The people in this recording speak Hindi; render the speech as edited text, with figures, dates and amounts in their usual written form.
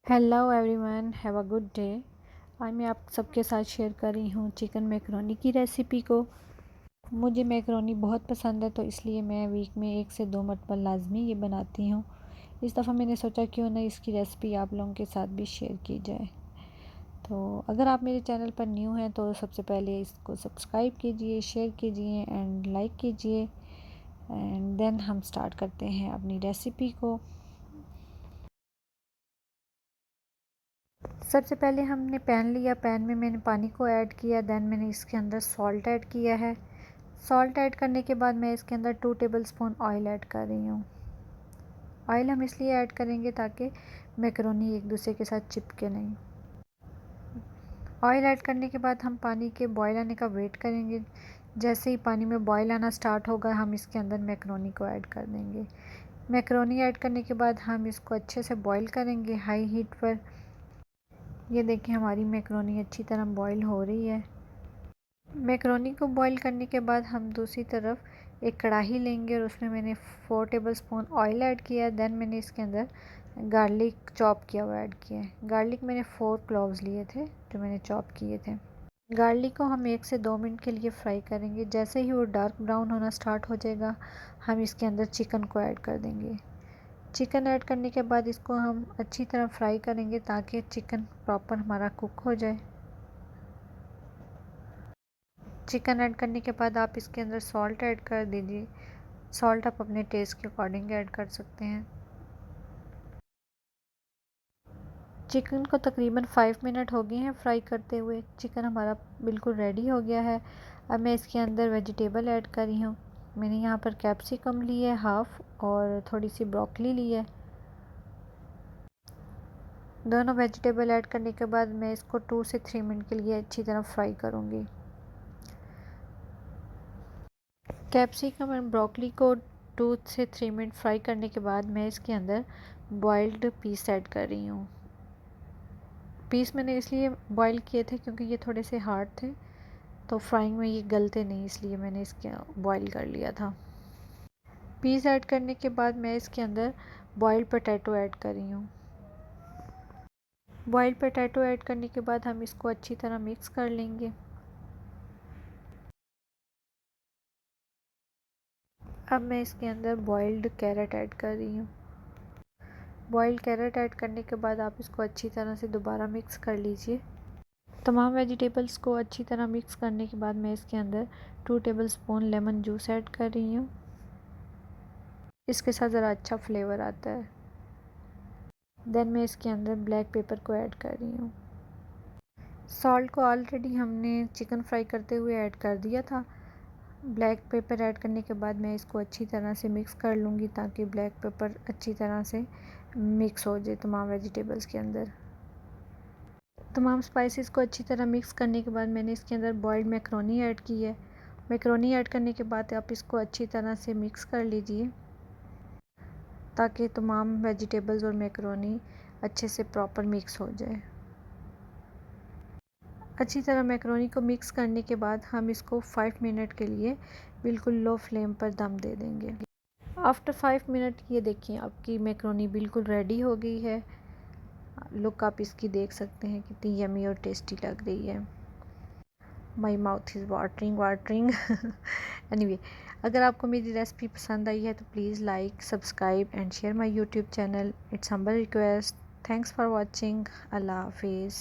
Hello everyone, have a good day. आज मैं आप सबके साथ शेयर कर रही हूँ चिकन मैकरोनी की रेसिपी को। मुझे मैकरोनी बहुत पसंद है, तो इसलिए मैं वीक में 1 से 2 मरतबा लाजमी ये बनाती हूँ। इस दफ़ा मैंने सोचा क्यों ना इसकी रेसिपी आप लोगों के साथ भी शेयर की जाए। तो अगर आप मेरे चैनल पर न्यू हैं तो सबसे पहले इसको सब्सक्राइब कीजिए, शेयर कीजिए एंड लाइक कीजिए। एंड देन हम स्टार्ट करते हैं अपनी रेसिपी को। सबसे पहले हमने पैन लिया, पैन में मैंने पानी को ऐड किया, देन मैंने इसके अंदर सॉल्ट ऐड किया है। सॉल्ट ऐड करने के बाद मैं इसके अंदर 2 टेबलस्पून ऑयल ऐड कर रही हूँ। ऑयल हम इसलिए ऐड करेंगे ताकि मैकरोनी एक दूसरे के साथ चिपके नहीं। ऑयल ऐड करने के बाद हम पानी के बॉयल आने का वेट करेंगे। जैसे ही पानी में बॉयल आना स्टार्ट होगा हम इसके अंदर मैकरोनी को ऐड कर देंगे। मैकरोनी ऐड करने के बाद हम इसको अच्छे से बॉयल करेंगे हाई हीट पर। ये देखिए हमारी मैकरोनी अच्छी तरह बॉयल हो रही है। मैकरोनी को बॉईल करने के बाद हम दूसरी तरफ एक कढ़ाई लेंगे और उसमें मैंने 4 टेबलस्पून ऑयल ऐड किया है। देन मैंने इसके अंदर गार्लिक चॉप किया हुआ ऐड किया है। गार्लिक मैंने 4 क्लोव्स लिए थे जो मैंने चॉप किए थे। गार्लिक को हम 1 से 2 मिनट के लिए फ्राई करेंगे। जैसे ही वो डार्क ब्राउन होना स्टार्ट हो जाएगा हम इसके अंदर चिकन को ऐड कर देंगे। चिकन ऐड करने के बाद इसको हम अच्छी तरह फ्राई करेंगे ताकि चिकन प्रॉपर हमारा कुक हो जाए। चिकन ऐड करने के बाद आप इसके अंदर सॉल्ट ऐड कर दीजिए। सॉल्ट आप अपने टेस्ट के अकॉर्डिंग ऐड कर सकते हैं। चिकन को तकरीबन 5 मिनट हो गए हैं फ्राई करते हुए। चिकन हमारा बिल्कुल रेडी हो गया है। अब मैं इसके अंदर वेजिटेबल ऐड कर रही हूँ। मैंने यहाँ पर कैप्सिकम ली है हाफ़ और थोड़ी सी ब्रोकली ली है। दोनों वेजिटेबल ऐड करने के बाद मैं इसको 2 से 3 मिनट के लिए अच्छी तरह फ्राई करूँगी। कैप्सिकम एंड ब्रोकली को 2 से 3 मिनट फ्राई करने के बाद मैं इसके अंदर बॉइल्ड पीस ऐड कर रही हूँ। पीस मैंने इसलिए बॉईल किए थे क्योंकि ये थोड़े से हार्ड थे, तो फ्राइंग में ये गलते नहीं, इसलिए मैंने इसके बॉईल कर लिया था। पीस ऐड करने के बाद मैं इसके अंदर बॉइल्ड पोटैटो ऐड कर रही हूँ। बॉइल्ड पोटैटो ऐड करने के बाद हम इसको अच्छी तरह मिक्स कर लेंगे। अब मैं इसके अंदर बॉइल्ड कैरेट ऐड कर रही हूँ। बॉइल्ड कैरेट ऐड करने के बाद आप इसको अच्छी तरह से दोबारा मिक्स कर लीजिए। तमाम वेजिटेबल्स को अच्छी तरह मिक्स करने के बाद मैं इसके अंदर 2 टेबलस्पून लेमन जूस ऐड कर रही हूँ। इसके साथ ज़रा अच्छा फ्लेवर आता है। देन मैं इसके अंदर ब्लैक पेपर को ऐड कर रही हूँ। सॉल्ट को ऑलरेडी हमने चिकन फ्राई करते हुए ऐड कर दिया था। ब्लैक पेपर ऐड करने के बाद मैं इसको अच्छी तरह से मिक्स कर लूँगी ताकि ब्लैक पेपर अच्छी तरह से मिक्स हो जाए तमाम वेजिटेबल्स के अंदर। तमाम स्पाइसेस को अच्छी तरह मिक्स करने के बाद मैंने इसके अंदर बॉइल्ड मैकरोनी ऐड की है। मैकरोनी ऐड करने के बाद आप इसको अच्छी तरह से मिक्स कर लीजिए ताकि तमाम वेजिटेबल्स और मैकरोनी अच्छे से प्रॉपर मिक्स हो जाए। अच्छी तरह मैकरोनी को मिक्स करने के बाद हम इसको 5 मिनट के लिए बिल्कुल लो फ्लेम पर दम दे देंगे। आफ्टर 5 मिनट ये देखिए आपकी मैकरोनी बिल्कुल रेडी हो गई है। लुक आप इसकी देख सकते हैं कितनी यमी और टेस्टी लग रही है। My mouth is watering anyway, अगर आपको मेरी रेसिपी पसंद आई है तो please like, subscribe and share my YouTube channel. It's humble request. Thanks for watching. अल्लाह हाफिज़।